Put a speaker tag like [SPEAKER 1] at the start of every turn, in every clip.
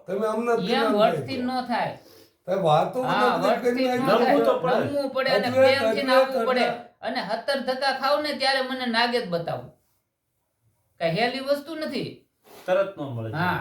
[SPEAKER 1] તમે અમને
[SPEAKER 2] એમ વટથી ન થાય.
[SPEAKER 1] વાતો
[SPEAKER 2] હા, વટથી ન થાય. નમવું પડે અને પ્રેમથી નાખવું પડે. અને 17 ધક્કા ખાવ ને ત્યારે મને નાગે જ બતાવું. કઈ હેલી વસ્તુ નથી.
[SPEAKER 3] તરત ન મળે.
[SPEAKER 2] હા,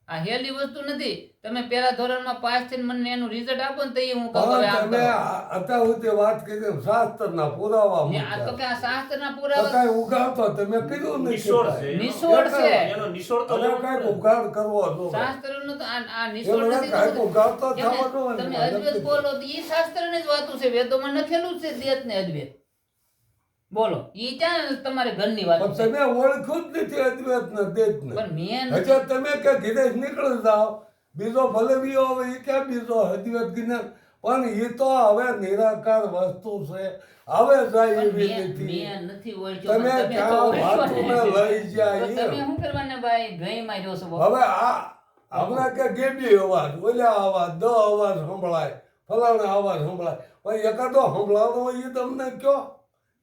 [SPEAKER 2] આ હેલી વસ્તુ નથી. તમે પહેલા ધોરણમાં પાસ થઈને મને એનું રિઝલ્ટ આપો ને તો હું કહું હવે આમ
[SPEAKER 1] તમે
[SPEAKER 2] કરો.
[SPEAKER 1] અત્યાર સુધી વાત કરી શાસ્ત્રના પુરાવા
[SPEAKER 2] ને આ તો કે આ શાસ્ત્રના
[SPEAKER 1] તો
[SPEAKER 2] પુરાવા
[SPEAKER 1] કઈ ઉગાડતો તમે કીધું નહીં
[SPEAKER 3] નિશોળ છે.
[SPEAKER 2] નિશોળ છે.
[SPEAKER 3] એનો નિશોળ તો
[SPEAKER 1] અને
[SPEAKER 3] લેવો
[SPEAKER 1] કઈક
[SPEAKER 3] પડે.
[SPEAKER 1] ઉગાડ કરવો જોઈએ.
[SPEAKER 2] શાસ્ત્રનું તો આ નિષ્ફળ
[SPEAKER 1] એમને
[SPEAKER 2] નથી
[SPEAKER 1] કઈક
[SPEAKER 2] થતું.
[SPEAKER 1] ઉગાડતો
[SPEAKER 2] કેમ ને
[SPEAKER 1] થવાનો
[SPEAKER 2] તમે
[SPEAKER 1] ને.
[SPEAKER 2] અદ્વૈત બોલો તો ઈ શાસ્ત્રની જ વાતું છે. વેદોમાં લખેલું જ છે દ્વૈત ને અદ્વૈત. બોલો ઈ ક્યાં તમારે ઘરની વાત
[SPEAKER 1] પણ
[SPEAKER 2] છે?
[SPEAKER 1] તમે ઓળખ્યું જ નથી અદ્વૈત ને દ્વૈત ને.
[SPEAKER 2] પણ મેં
[SPEAKER 1] હજુ તમે કે ગિરેશ નીકળી જાઓ બીજો ભલે બી હવે એ ક્યાં બીજો અદ્વૈત જ્ઞાન પણ એ તો હવે નિરાકાર વસ્તુ છે હવે જાય એવી નથી.
[SPEAKER 2] મેં નથી ઓળખ્યો.
[SPEAKER 1] તમે
[SPEAKER 2] પણ તમે તો
[SPEAKER 1] ક્યાં
[SPEAKER 2] ઓળખ્યો
[SPEAKER 1] વાતોને
[SPEAKER 2] ને.
[SPEAKER 1] લઈ
[SPEAKER 2] તો
[SPEAKER 1] જાય
[SPEAKER 2] તમે
[SPEAKER 1] એમ.
[SPEAKER 2] શું કરવાના ભાઈ ગઈમાં રહ્યો છો બાપુ?
[SPEAKER 1] હવે આ હમણાં કે ગેબી અવાજ ઓલા અવાજ દ અવાજ સંભળાય ફલાણા અવાજ સંભળાય પણ એકાદો સંભળાવો એ તમને કયો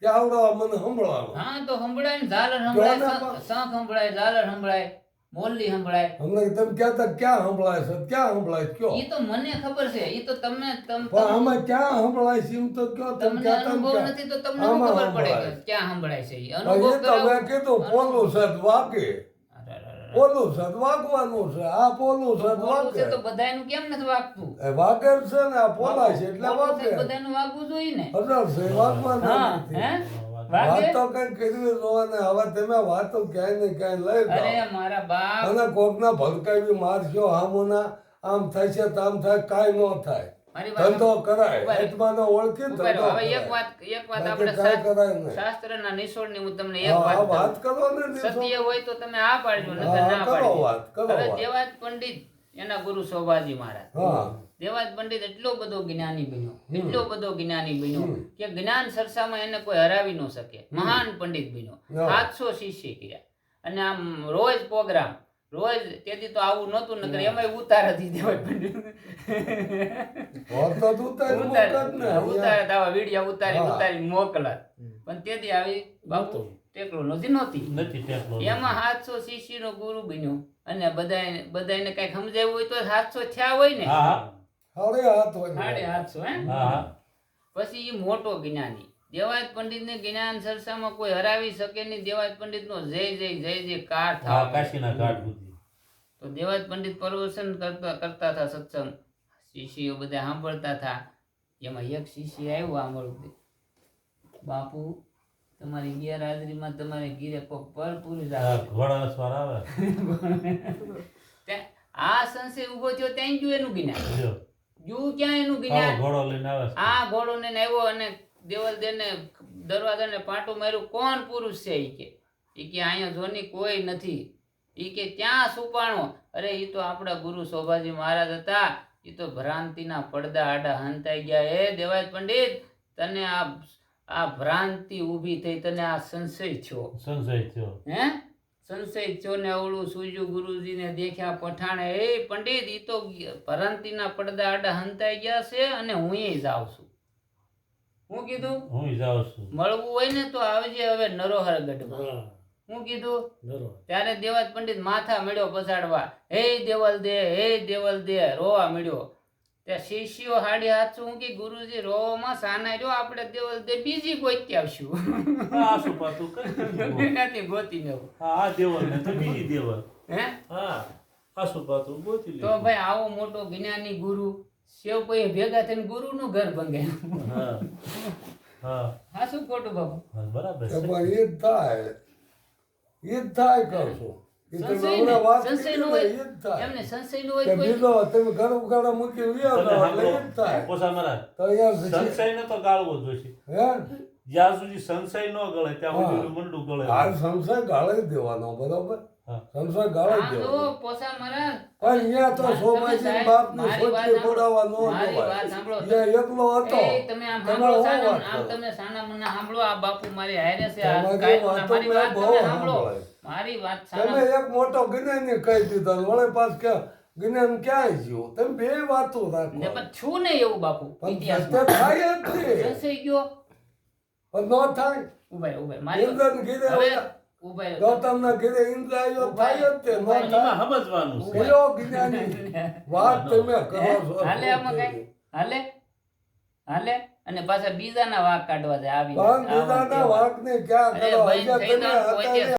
[SPEAKER 1] કે આવડો મને સંભળાવો.
[SPEAKER 2] હા તો સંભળાય ને ઝાલર
[SPEAKER 1] કોને
[SPEAKER 2] સંભળાય,
[SPEAKER 1] પણ?
[SPEAKER 2] શંખ સંભળાય, ઝાલર સંભળાય, મોરલી સંભળાય.
[SPEAKER 1] હમણાં તમે કહેતા ક્યાં સંભળાય છે ક્યાં સંભળાય કયો
[SPEAKER 2] ઈ તો મને ખબર છે. ઈ તો તમે
[SPEAKER 1] પણ આમાં ક્યાં સંભળાય છે એમ તો કયો તમે
[SPEAKER 2] તમને
[SPEAKER 1] કહેતા ને
[SPEAKER 2] અનુભવ
[SPEAKER 1] ક્યાં?
[SPEAKER 2] નથી તો તમને શું
[SPEAKER 1] આમાં
[SPEAKER 2] ખબર પડે કે
[SPEAKER 1] સંભળાય.
[SPEAKER 2] ક્યાં સંભળાય છે ઈ?
[SPEAKER 1] એ
[SPEAKER 2] અનુભવ
[SPEAKER 1] તો
[SPEAKER 2] કરાવો.
[SPEAKER 1] મેં કીધું પોલું છે તો વાગે પોલું છે તો વાગવાનું છે આ પોલું છે તો
[SPEAKER 2] બોલવું છે
[SPEAKER 1] વાગે
[SPEAKER 2] તો બધાયનું કેમ નથી વાગતું?
[SPEAKER 1] એ વાગે જ છે ને આ પોલાય છે એટલે
[SPEAKER 2] બોલવું છે
[SPEAKER 1] વાગે
[SPEAKER 2] તો બધાયનું વાગવું જોઈએ ને.
[SPEAKER 1] અસર છે વાગવાનું
[SPEAKER 2] હા,
[SPEAKER 1] નથી.
[SPEAKER 2] હે?
[SPEAKER 1] વાત
[SPEAKER 2] વાગે?
[SPEAKER 1] તો કઈ કરવી જોવાને હવે તમે વાતો ક્યાંય ને ક્યાંય લઈ
[SPEAKER 2] અરે
[SPEAKER 1] જાઓ
[SPEAKER 2] મારા બાપ,
[SPEAKER 1] અને કોકના ભલકાવી મારશો આમોના આમ થશે તો આમ થાય કાંઈ ન થાય
[SPEAKER 2] મારી વાત
[SPEAKER 1] ધંધો કરાય
[SPEAKER 2] ઉભા રહો.
[SPEAKER 1] આત્માને ઓળખી
[SPEAKER 2] ઉભા રહો.
[SPEAKER 1] ધંધો
[SPEAKER 2] હવે એક
[SPEAKER 1] કરાય.
[SPEAKER 2] વાત
[SPEAKER 1] બાકી
[SPEAKER 2] આપણે
[SPEAKER 1] કાંઈ કરાય નહીં.
[SPEAKER 2] શાસ્ત્રના નિષ્ણાતની હું તમને એક
[SPEAKER 1] હા,
[SPEAKER 2] વાત
[SPEAKER 1] વાત
[SPEAKER 2] કરું.
[SPEAKER 1] કરો ને દિવસો.
[SPEAKER 2] સત્ય હોય તો તમે આ પાડજો નકર
[SPEAKER 1] હા,
[SPEAKER 2] ના
[SPEAKER 1] કરો
[SPEAKER 2] પાડજો.
[SPEAKER 1] વાત, કરો
[SPEAKER 2] હવે
[SPEAKER 1] વાત.
[SPEAKER 2] દેવાજ પંડિત એના ગુરુ શોભાજી મહારાજ,
[SPEAKER 1] હા
[SPEAKER 2] દેવાજ પંડિત એટલો બધો જ્ઞાની બન્યો, એટલો બધો જ્ઞાની બન્યો કે જ્ઞાન સરસામાં એને કોઈ હરાવી ન શકે. મહાન પંડિત બન્યો.
[SPEAKER 1] હા.
[SPEAKER 2] 700 શિષ્ય કર્યા અને આમ રોજ પ્રોગ્રામ રોજ. તેથી તો આવું નહોતું નકર એમાંય ઉતાર હતી દેવાજ પંડિત.
[SPEAKER 1] હોત તો તું તારી મોકલ ને
[SPEAKER 2] ઉતાર આવા વિડિયા ઉતારી
[SPEAKER 1] હા.
[SPEAKER 2] ઉતારી મોકલાત. પણ તેથી આવી બાપુ ટેકલો નહોતી.
[SPEAKER 3] નથી ટેકલો.
[SPEAKER 2] એમાં 700 શિષ્યનો ગુરુ બન્યો અને બધાને કઈ સમજાવ્યું હોય તો 700 થયા હોય ને.
[SPEAKER 3] હા હા
[SPEAKER 1] હારે હાથ હોય ને.
[SPEAKER 2] 750 હે.
[SPEAKER 3] હા હા.
[SPEAKER 2] પછી એ મોટો જ્ઞાની દેવાજ પંડિતને જ્ઞાન સરસામાં કોઈ હરાવી શકે નહીં. દેવાજ પંડિતનો જય જય જય જય કાર
[SPEAKER 3] હા
[SPEAKER 2] થાય.
[SPEAKER 3] કાશીના ઘાટ સુધી.
[SPEAKER 2] તો દેવાજ પંડિત પ્રવચન કરતા હતા સત્સંગ. શિષ્યો બધા સાંભળતા હતા. એમાં એક શિષ્ય આવ્યો સાંભળવું. બાપુ તમારી ગેરહાજરીમાં તમારે ઘીરે કોક પર પૂરી
[SPEAKER 3] હા,
[SPEAKER 2] જાય.
[SPEAKER 3] ઘોડા સ્વાર આવે.
[SPEAKER 2] આ સંશય ઉભો થયો ત્યાં ગયું એનું જ્ઞાન.
[SPEAKER 3] જો
[SPEAKER 2] ગયું ક્યાં એનું
[SPEAKER 3] આવો
[SPEAKER 2] જ્ઞાન?
[SPEAKER 3] ઘોડો લઈને આવે છે.
[SPEAKER 2] આ ઘોડો ને આવ્યો અને દેવલદેવને દરવાજાને પાટું માર્યું. કોણ પુરુષ છે? ઈ કે અહીંયા જોની કોઈ નથી. ઈ કે ત્યાં સુપાણો. અરે ઈ તો આપણા ગુરુ શોભાજી મહારાજ હતા. ઈ તો ભ્રાંતિના પડદા આડા હંતાઈ ગયા. હે દેવાજ પંડિત, તને આ ભ્રાંતિ ઊભી થઈ, તને આ સંશય થયો.
[SPEAKER 3] સંશય થયો.
[SPEAKER 2] હે સંશય થયો ને અવળું સૂજ્યું. ગુરુજીને દેખ્યા પઠાણે. એ પંડિત, ઈ તો ભ્રાંતિના પડદા આડા હંતાઈ ગયા છે અને હુંય જાઉં છું. હું કીધું
[SPEAKER 3] હું જાઉં છું.
[SPEAKER 2] મળવું હોય ને તો આવજે હવે નરોહર ગઢમાં. હું કીધું ત્યારે દેવાજ પંડિત માથા મળ્યો પછાડવા. હે દેવલ દે રોવા મળ્યો. ત્યાં શિષ્યો 750 હું કે ગુરુજી રોવામાં સાના રહ્યો, આપણે દેવલ દે બીજી ગોતી આવશું.
[SPEAKER 3] હા સુપાતું કઈ દીધું.
[SPEAKER 2] એનાથી ગોતીને આવું.
[SPEAKER 3] હા આ દેવલ ને તો બીજી દેવલ.
[SPEAKER 2] હે
[SPEAKER 3] હા આ સુપાતું ગોતી
[SPEAKER 2] તો
[SPEAKER 3] લીધું.
[SPEAKER 2] ભાઈ આવો મોટો જ્ઞાની ગુરુ સેવ કોઈ ભેગા થઈને ગુરુનું ઘર ભંગે.
[SPEAKER 3] હા હા
[SPEAKER 2] હા શું ખોટું બાપુ?
[SPEAKER 3] હા, બરાબર
[SPEAKER 1] તો
[SPEAKER 3] છે.
[SPEAKER 1] પણ એ જ થાય કરશો એ તમે
[SPEAKER 2] સંશય
[SPEAKER 1] હમણાં વાત
[SPEAKER 2] ને- સંશય
[SPEAKER 1] કરી
[SPEAKER 2] નું
[SPEAKER 1] ને,
[SPEAKER 2] હોય
[SPEAKER 1] એ જ થાય
[SPEAKER 2] એમને સંશય નું હોય
[SPEAKER 1] કે
[SPEAKER 2] કોઈ
[SPEAKER 1] બીજો તમે ઘર ઉગાડો મૂકી વ્યો
[SPEAKER 3] તમે
[SPEAKER 1] તો એટલે
[SPEAKER 3] સાંભળો,
[SPEAKER 1] એ જ થાય
[SPEAKER 3] પોસા મહારાજ,
[SPEAKER 1] તો યાર
[SPEAKER 3] સંશયને તો ગાળવો જોઈએ.
[SPEAKER 1] હે
[SPEAKER 3] જ્યાં સુધી સંશય ન ગળે ત્યાં
[SPEAKER 1] હા.
[SPEAKER 3] સુધી મંડું ગળે.
[SPEAKER 1] આ સંશય ગાળે જ દેવાનો બરોબર
[SPEAKER 3] હા.
[SPEAKER 1] સંશય ગાળે જ
[SPEAKER 2] આમ જો
[SPEAKER 1] દેવાનો
[SPEAKER 2] પોસા મહારાજ
[SPEAKER 1] પણ અહીંયા તો
[SPEAKER 2] તમે
[SPEAKER 1] સોમાજી
[SPEAKER 2] સાહેબ,
[SPEAKER 1] બાપની
[SPEAKER 2] મારી વાત
[SPEAKER 1] સોચી
[SPEAKER 2] સાંભળો.
[SPEAKER 1] ખોડાવા ન
[SPEAKER 2] મારી વાત
[SPEAKER 1] જવાય
[SPEAKER 2] સાંભળો.
[SPEAKER 1] અહીંયા એકલો હતો
[SPEAKER 2] એ તમે આમ
[SPEAKER 1] તમે
[SPEAKER 2] સાંભળો
[SPEAKER 1] હું
[SPEAKER 2] સાના-
[SPEAKER 1] વાત
[SPEAKER 2] આમ
[SPEAKER 1] કરો?
[SPEAKER 2] તમે સાના મના સાંભળો. આ બાપુ મારી હારે છે. આ
[SPEAKER 1] તમારી
[SPEAKER 2] કાયદોના
[SPEAKER 1] વાતો
[SPEAKER 2] મારી
[SPEAKER 1] મેં
[SPEAKER 2] વાત
[SPEAKER 1] બહુ
[SPEAKER 2] તમે સાંભળો.
[SPEAKER 1] સાંભળાય.
[SPEAKER 2] મારી વાત
[SPEAKER 1] તમે
[SPEAKER 2] સાના
[SPEAKER 1] એક મોટો જ્ઞાની કહી દીધો વળે પાસ કે જ્ઞાન ક્યાંય જ્યું તમે બે વાતો
[SPEAKER 2] ને
[SPEAKER 1] રાખો
[SPEAKER 2] પણ છું ને એવું બાપુ
[SPEAKER 1] પણ
[SPEAKER 2] ઇતિહાસમાં.
[SPEAKER 1] સત્ય થાય જ છે
[SPEAKER 2] સંશય ગયો.
[SPEAKER 1] પણ ન થાય
[SPEAKER 2] ઉભા રહો, ઉભા રહો. મારી
[SPEAKER 1] ઇન્દ્રને કીધે
[SPEAKER 2] હવે ઉભા રહ્યો.
[SPEAKER 1] ગૌતમના ઘરે ઇન્દ્રાયો થાય જ તે ન
[SPEAKER 2] ઉભા
[SPEAKER 1] થાય.
[SPEAKER 3] એમાં સમજવાનું છે.
[SPEAKER 1] કયો જ્ઞાની વાત તમે કરો છો
[SPEAKER 2] હાલે આમાં કઈ હાલે હાલે અને પાછા બીજાના વાંક કાઢવા જાય આવી
[SPEAKER 1] પણ બીજાના વાંકને ક્યાં
[SPEAKER 2] અરે
[SPEAKER 1] કરો
[SPEAKER 2] ભાઈ
[SPEAKER 1] હજી
[SPEAKER 2] થઈ
[SPEAKER 1] તમે
[SPEAKER 2] જાઓ, કોઈ
[SPEAKER 1] અત્યારે